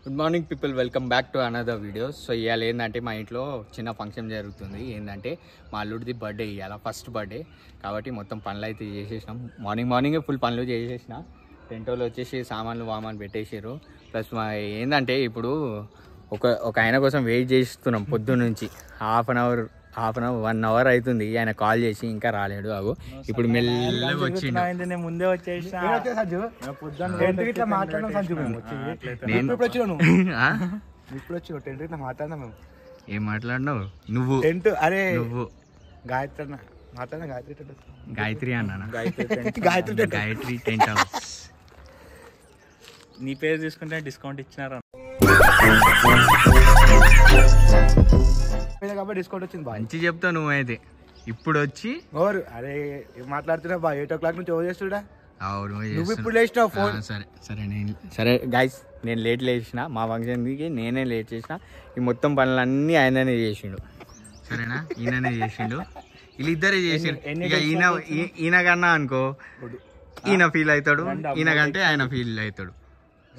Good morning people, welcome back to another video. So ఇవాళ ఏంటంటే మా ఇంట్లో చిన్న ఫంక్షన్ జరుగుతుంది. ఏంటంటే మా అల్లుడిది బర్త్డే, ఇవాళ ఫస్ట్ బర్త్డే కాబట్టి మొత్తం పనులు అయితే చేసేసినాం. మార్నింగే ఫుల్ పనులు చేసేసిన. టెంటోలు వచ్చేసి సామాన్లు పెట్టేసారు. ప్లస్ మా ఏంటంటే ఇప్పుడు ఒక ఆయన కోసం వెయిట్ చేస్తున్నాం పొద్దున్న నుంచి. హాఫ్ అన్ అవర్ 1 అవర్ అవుతుంది. ఆయన కాల్ చేసి ఇంకా రాలేడు. అగో ఇప్పుడు మెల్లగా వచ్చిండు. ముందే వచ్చేసి ఏం మాట్లాడినావు నువ్వు? నువ్వు గాయత్రి అన్నా? Gayatri tent house. నీ పేరు తీసుకుంటే డిస్కౌంట్ ఇచ్చినారా? డిస్కౌంట్ వచ్చింది. మంచి చెప్తావు నువ్వైతే. ఇప్పుడు వచ్చి అరే మాట్లాడుతున్నా బా 8 o'clock నుంచి చేస్తుడా. సరే గైస్, నేను లేట్ లేచిన. మా ఫంక్షన్కి నేనే లేట్ చేసిన. ఈ మొత్తం పనులన్నీ ఆయననే చేసిండు. సరేనా? ఈయననే చేసిండు. వీళ్ళిద్దరే చేసిండు. ఇక ఈయన కన్నా అనుకో ఈయన ఫీల్ అవుతాడు, ఈయన కంటే ఆయన ఫీల్ అవుతాడు.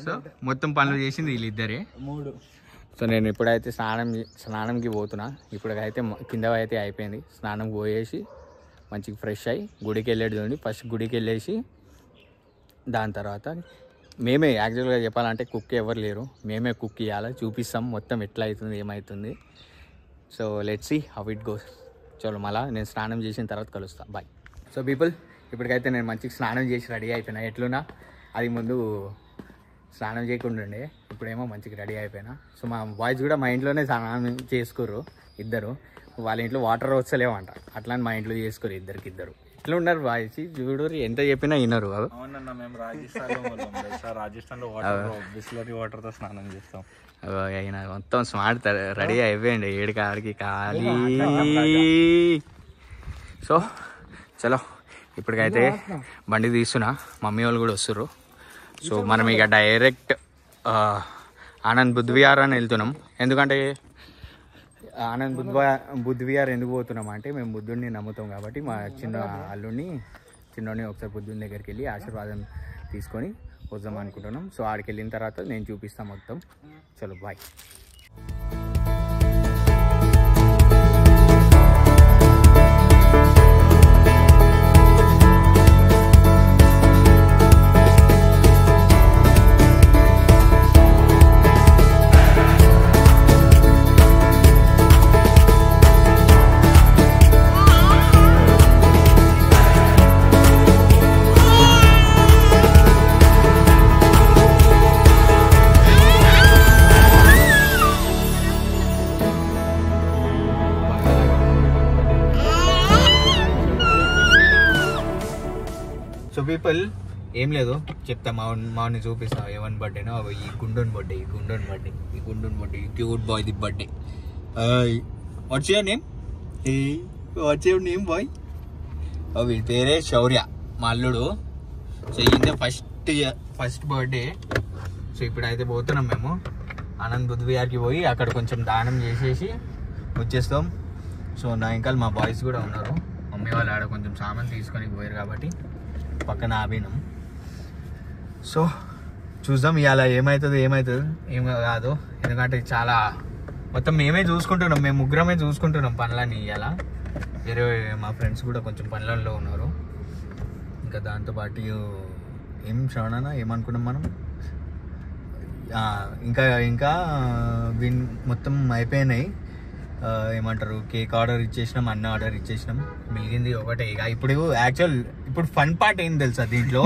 సో మొత్తం పనులు చేసింది వీళ్ళిద్దరే. సో నేను ఇప్పుడైతే స్నానంకి పోతున్నా. ఇప్పుడైతే కింద అయితే అయిపోయింది. స్నానం పోయేసి మంచిగా ఫ్రెష్ అయ్యి గుడికి వెళ్ళేది చూడండి. ఫస్ట్ గుడికి వెళ్ళేసి దాని తర్వాత మేమే యాక్చువల్గా చెప్పాలంటే కుక్ ఎవరు లేరు, మేమే కుక్ ఇవ్వాలి. చూపిస్తాం మొత్తం ఎట్లా అవుతుంది, ఏమవుతుంది. So let's see how it goes. చలో మళ్ళీ నేను స్నానం చేసిన తర్వాత కలుస్తాను. బాయ్. సో పీపుల్, ఇప్పటికైతే నేను మంచిగా స్నానం చేసి రెడీ అయిపోయినా. ఎట్లున్నా అది ముందు స్నానం చేయకుండా ఉండే, ఇప్పుడేమో మంచిగా రెడీ అయిపోయినా. సో మా బాయ్స్ కూడా మా ఇంట్లోనే స్నానం చేసుకోరు ఇద్దరు. వాళ్ళ ఇంట్లో వాటర్ వస్తలేవంట, అట్లా మా ఇంట్లో చేసుకోరు ఇద్దరు. ఎట్లా ఉన్నారు బాయ్స్ చూడు, ఎంత చెప్పినా వినరు. అవునన్నా, మేము రాజస్థాన్లో వాటర్తో స్నానం చేస్తాం. అయినా మొత్తం స్మార్ట్ రెడీ అయిపోయింది. 7 కాడికి ఖాళీ. సో చలో ఇప్పటికైతే బండి తీస్తున్నా. మమ్మీ వాళ్ళు కూడా వస్తుర్రు. సో మనం ఇక డైరెక్ట్ ఆనంద్ బుద్ధ్ విహార్ అని వెళ్తున్నాం. ఎందుకంటే ఆనంద్ బుద్ధ్ విహార్ ఎందుకు పోతున్నాం అంటే మేము బుద్ధుడిని నమ్ముతాం కాబట్టి మా చిన్నోడిని ఒకసారి బుద్ధుని దగ్గరికి వెళ్ళి ఆశీర్వాదం తీసుకొని వద్దాం అనుకుంటున్నాం. సో ఆడికి వెళ్ళిన తర్వాత నేను చూపిస్తాను మొత్తం. చలో బాయ్. సో పీపుల్ ఏం లేదు చెప్తా, మాని చూపిస్తా. ఎవరి బర్త్డేనో ఈ గుండోన్ birthday, cute boy the birthday. What's your name boy? వీడి పేరే శౌర్య, మా అల్లుడు. సో ఈయన ఫస్ట్ బర్త్డే. సో ఇప్పుడైతే పోతున్నాం మేము ఆనంద్ బుద్ధ్ విహార్కి పోయి అక్కడ కొంచెం దానం చేసేసి వచ్చేస్తాం. సో నా ఇంకా మా బాయ్స్ కూడా ఉన్నారు. మమ్మీ వాళ్ళు ఆడ కొంచెం సామాన్ తీసుకొని పోయారు కాబట్టి పక్కన ఆపినాం. సో చూద్దాం ఇవాళ ఏమవుతుంది ఏం కాదు. ఎందుకంటే చాలా మొత్తం మేమే చూసుకుంటున్నాం, మేము ముగ్గురమే చూసుకుంటున్నాం పనులని. ఇవాళ వేరే మా ఫ్రెండ్స్ కూడా కొంచెం పనులలో ఉన్నారు. ఇంకా దాంతోపాటు ఏం శ్రవణ ఏమనుకున్నాం మనం, ఇంకా మొత్తం అయిపోయినాయి. ఏమంటారు, కేక్ ఆర్డర్ ఇచ్చేసినాం, అన్న ఆర్డర్ ఇచ్చేసినాం. మిగిలింది ఒకటే. ఇక ఇప్పుడు ఫన్ పార్ట్ ఏం తెలుసా దీంట్లో?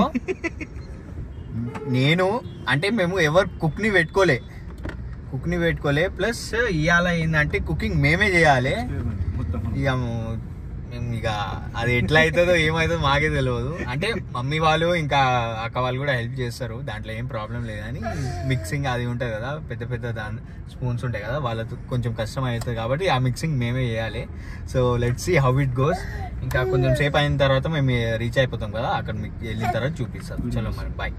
మేము ఎవరు కుక్ని పెట్టుకోలే. ప్లస్ ఇవాళ ఏంటంటే కుకింగ్ మేమే చేయాలి. ఇక అది ఎట్లా అవుతుందో ఏమవుతుందో మాకే తెలియదు. అంటే మమ్మీ వాళ్ళు ఇంకా అక్క వాళ్ళు కూడా హెల్ప్ చేస్తారు, దాంట్లో ఏం ప్రాబ్లం లేదని. మిక్సింగ్ అది ఉంటుంది కదా, పెద్ద స్పూన్స్ ఉంటాయి కదా, వాళ్ళతో కొంచెం కష్టం అవుతుంది కాబట్టి ఆ మిక్సింగ్ మేమే చేయాలి. So let's see how it goes. ఇంకా కొంచెం సేపు అయిన తర్వాత మేము రీచ్ అయిపోతాం కదా, అక్కడ మీకు వెళ్ళిన తర్వాత చూపిస్తాం. చలో మరి బాయ్.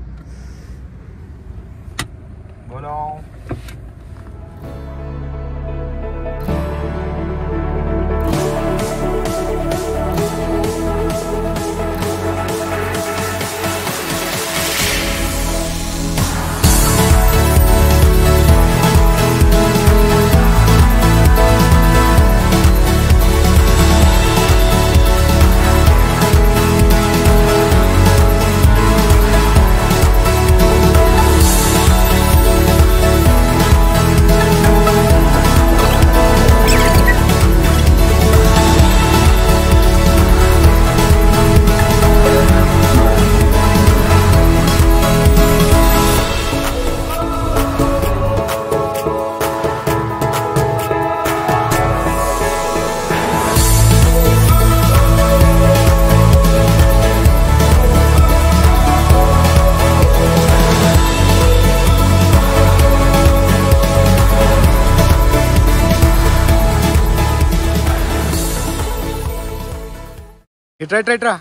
ఇట్రా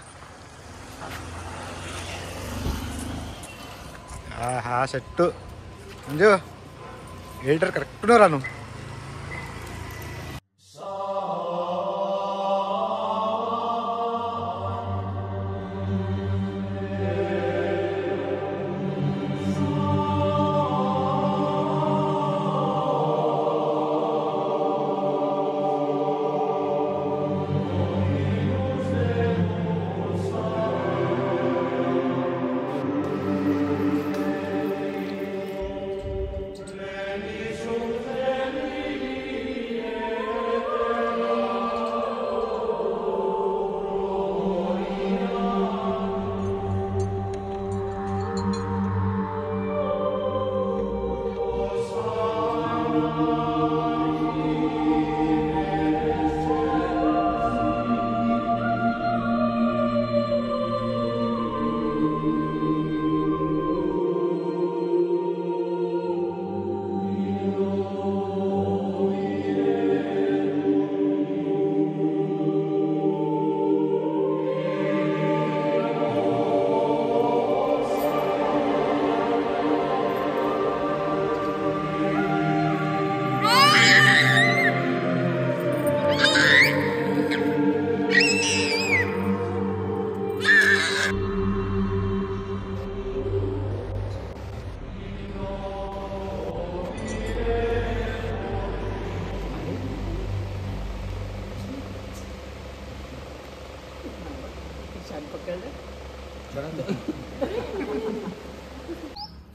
ఆహా సెట్టు అంజు ఎడిటర్ కరెక్ట్ రాను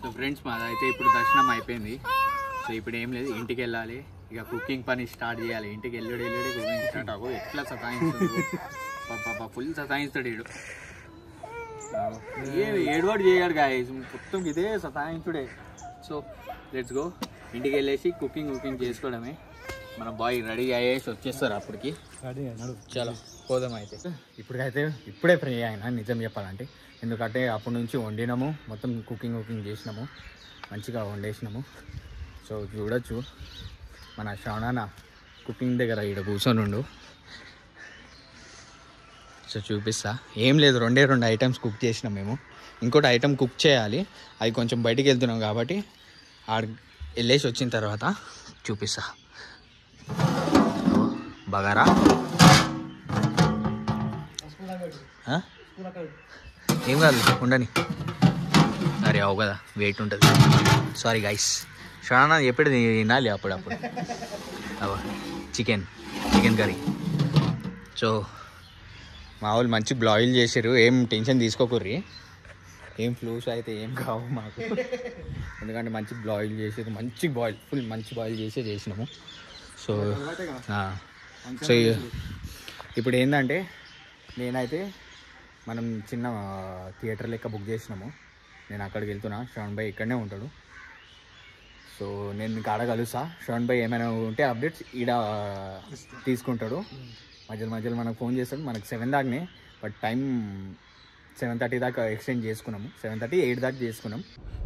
సో ఫ్రెండ్స్ మాదైతే ఇప్పుడు దర్శనం అయిపోయింది. సో ఇప్పుడు ఏం లేదు, ఇంటికి వెళ్ళాలి, ఇక కుకింగ్ పని స్టార్ట్ చేయాలి. ఇంటికి వెళ్ళుడే కుకింగ్ స్టార్ట్ అవ్వు. ఎట్లా సతాయిస్తుంది పాప, ఫుల్ సతాయిస్తాడు వీడు. ఏడువాడు చేయడు గాయస్, మొత్తం ఇదే సతాయించుడే. సో లెట్స్ గో, ఇంటికి వెళ్ళేసి కుకింగ్ చేసుకోవడమే. మన బాయ్ రెడీ అయ్యేసి వచ్చేస్తారు అప్పటికి. చాలా పోదాం అయితే. ఇప్పుడే ఫ్రీ అయినా నిజం చెప్పాలంటే, ఎందుకంటే అప్పటి నుంచి వండినాము, మొత్తం కుకింగ్ చేసినాము, మంచిగా వండేసినాము. సో చూడొచ్చు మన శ్రవణ కుకింగ్ దగ్గర ఇక్కడ కూర్చొని ఉండు. సో చూపిస్తా. ఏం లేదు, 2 ఐటమ్స్ కుక్ చేసినాం మేము. ఇంకోటి ఐటమ్ కుక్ చేయాలి, అది కొంచెం బయటికి వెళ్తున్నాం కాబట్టి ఆడ వెళ్ళేసి వచ్చిన తర్వాత చూపిస్తా. బగారా ఏం కాదు, ఉండని. అరే అవు కదా, వెయిట్ ఉంటుంది. సారీ గైస్, శ్రవణ ఎప్పుడు తినాలి అప్పుడప్పుడు. Chicken curry. సో మా వాళ్ళు మంచి బాయిల్ చేసారు, ఏం టెన్షన్ తీసుకోకుర్రి. ఏం ఫ్లూస్ అయితే ఏం కావు మాకు, ఎందుకంటే మంచి బాయిల్ చేసారు. మంచి బాయిల్ చేసినాము. సో ఇప్పుడు ఏంటంటే, నేనైతే మనం చిన్న థియేటర్ లెక్క బుక్ చేసినాము. నేను అక్కడికి వెళ్తున్నా, శ్రవణ్ భాయ్ ఇక్కడనే ఉంటాడు. సో నేను మీకు ఆడ కలుస్తా. శ్రవణ్ భాయ్ ఏమైనా ఉంటే అప్డేట్స్ ఈడ తీసుకుంటాడు. మధ్యలో మనకు ఫోన్ చేస్తాడు. మనకు 7 దాకానే, బట్ టైం 7:30 దాకా ఎక్స్టెండ్ చేసుకున్నాము. 7:30, 8 దాకా చేసుకున్నాం.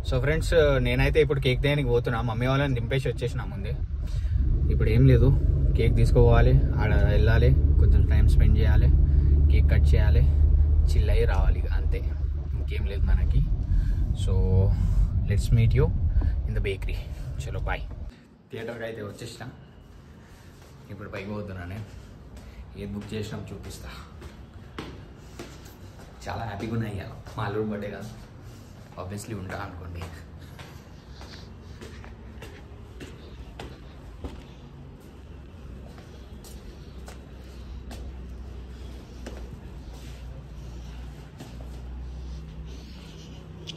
సో ఫ్రెండ్స్, నేనైతే ఇప్పుడు కేక్ దేనికి పోతున్నా. మమ్మీ వాళ్ళని దింపేసి వచ్చేసిన ముందే. ఇప్పుడు ఏం లేదు, కేక్ తీసుకోవాలి, ఆడ వెళ్ళాలి, కొంచెం టైం స్పెండ్ చేయాలి, కేక్ కట్ చేయాలి, చిల్ అయ్యి రావాలి, అంతే, ఇంకేం లేదు మనకి. So let's meet you in the bakery. చలో బాయ్. థియేటర్కి అయితే వచ్చేసిన, ఇప్పుడు పైకి పోతున్నాను. ఏది బుక్ చేసినాం చూపిస్తా. చాలా హ్యాపీగా ఉన్నాయి ఇవాళ. మా అల్లుడు బర్త్డే కదా, ఆబ్వియస్లీ ఉంటా అనుకోండి.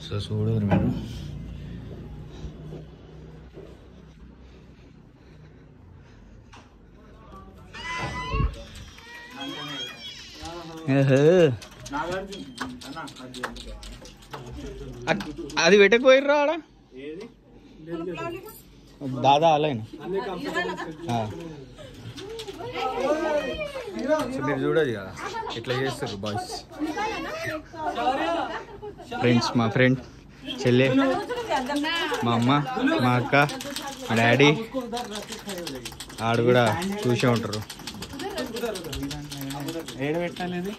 సో చూడు మీరు, అది పెట్టకపోయిర్రా ఆడ దాదా అలాగే. మీరు చూడదు కదా ఎట్లా చేస్తారు బాయ్స్. ఫ్రెండ్స్, మా ఫ్రెండ్ చెల్లె, మా అమ్మ, మా అక్క, మా డాడీ ఆడు కూడా చూసే ఉంటారు. ఏడ పెట్టాలి?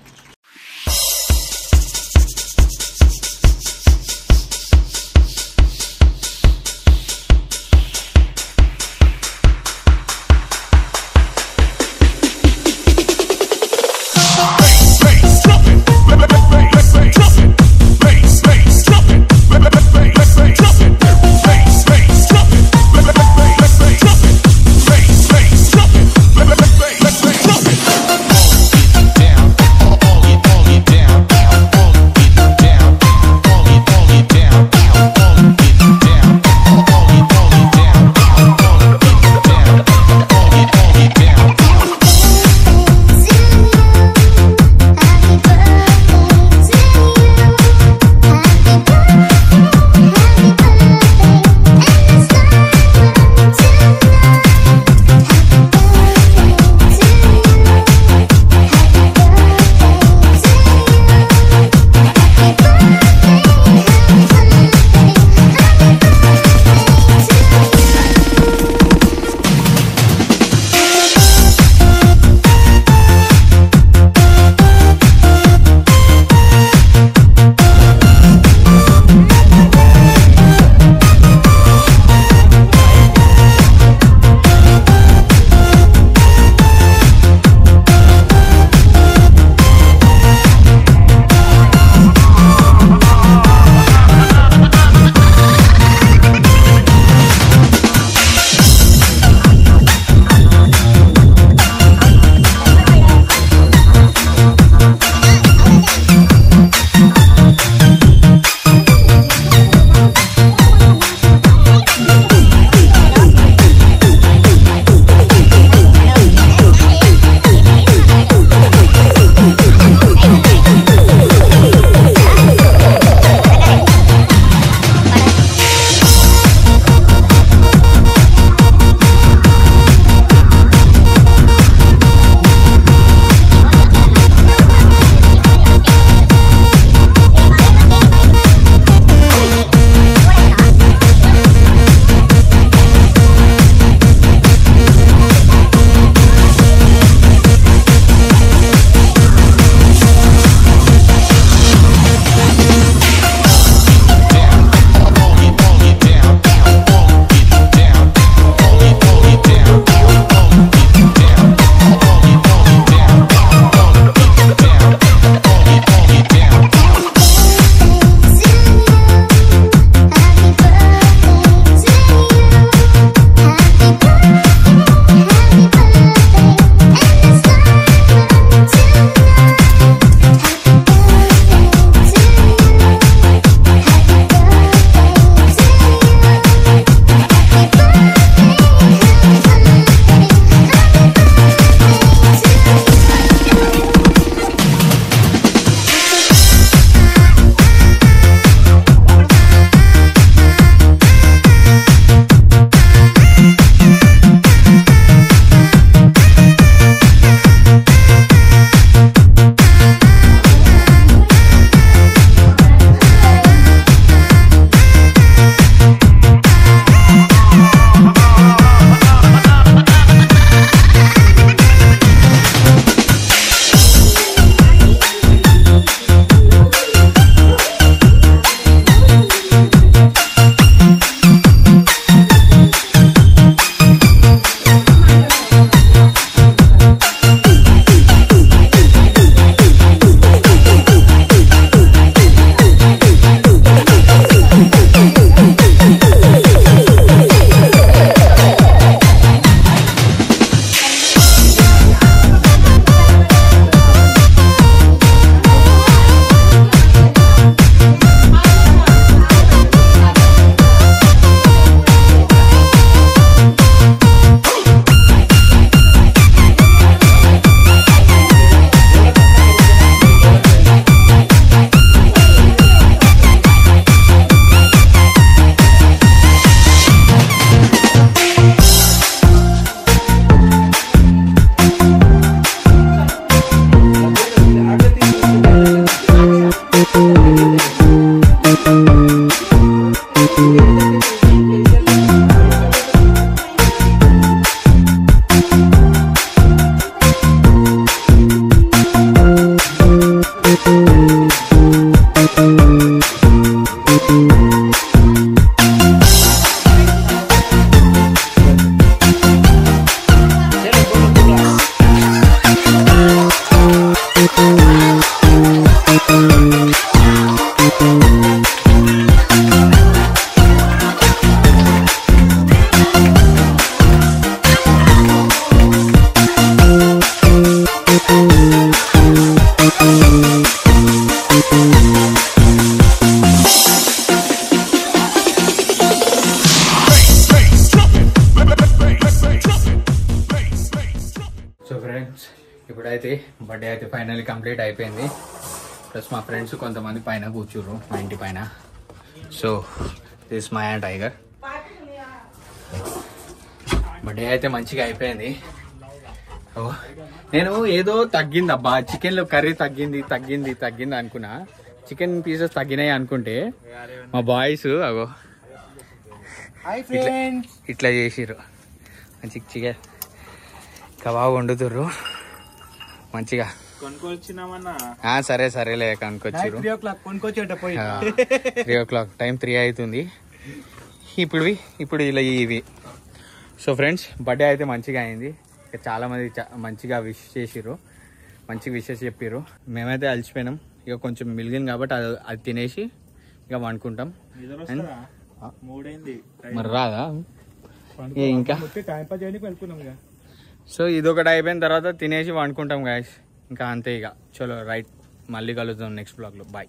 ఇప్పుడైతే బర్త్డే అయితే ఫైనల్లీ కంప్లీట్ అయిపోయింది. ప్లస్ మా ఫ్రెండ్స్ కొంతమంది పైన కూర్చుర్రు మా ఇంటి పైన. So this my and tiger. Birthday అయితే మంచిగా అయిపోయింది. నేను ఏదో తగ్గింది అబ్బా, చికెన్లో కర్రీ తగ్గింది అనుకున్నా. చికెన్ పీసెస్ తగ్గినాయి అనుకుంటే మా బాయ్స్ అగో ఇట్లా చేసిర్రు. మంచిగా కబాబ్ వండుతుర్రు మంచిగా. సరేలే కనుకొచ్చిర్రు. 3 o'clock టైం 3 అవుతుంది ఇప్పుడు ఇలా ఇవి. సో ఫ్రెండ్స్ బర్త్డే అయితే మంచిగా అయింది. చాలా మంది మంచిగా విష్ చేసిర్రు, మంచిగా విషెస్ చెప్పిర్రు. మేమైతే అలసిపోయినాం, ఇక కొంచెం మిలిగింది కాబట్టి అది తినేసి ఇక వండుకుంటాం. మరి రాదా ఇంకా? సో ఇదొకటి అయిపోయిన తర్వాత తినేసి వండుకుంటాం గాయస్. ఇంకా అంతే ఇక. చలో రైట్, మళ్ళీ కలుద్దాం నెక్స్ట్ బ్లాగ్లో. బాయ్.